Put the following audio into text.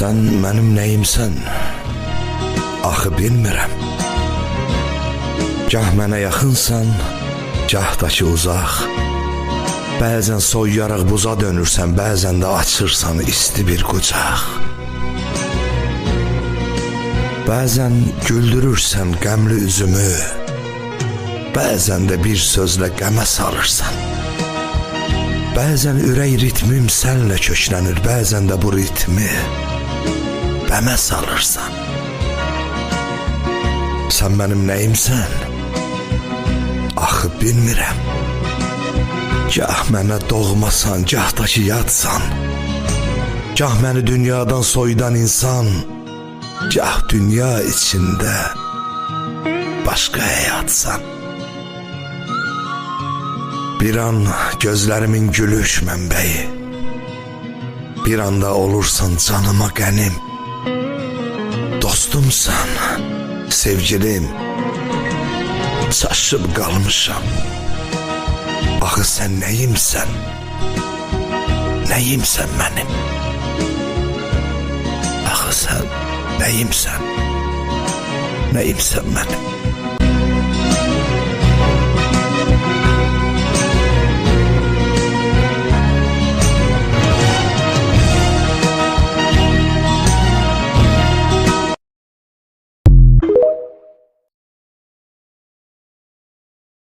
Sən mənim nəyimsən? Axı bilmirəm. Gah mənə yaxınsan, gah da ki uzaq. Bəzən soyuyaraq buza dönürsən, bəzən də açırsan isti bir qucaq. Bəzən güldürürsən qəmli üzümü, bəzən də bir sözlə qəmə salırsan. Bəzən ürək ritmim sənlə köklənir, bəzən də bu ritmi bəmə salırsan. Sən mənim nəyimsən? Axı bilmirəm. Gah mənə doğmasan, gah da ki yadsan. Gah məni dünyadan soyudan insan, gah dünya içində başqa həyatsan. Bir an gözlərimin gülüş mənbəyi, bir anda olursan canıma qənim. Dostumsan, sevgilim, çaşıb qalmışam. Axı sən nəyimsən? Nəyimsən mənim? Axı sən nəyimsən? Nəyimsən mənim?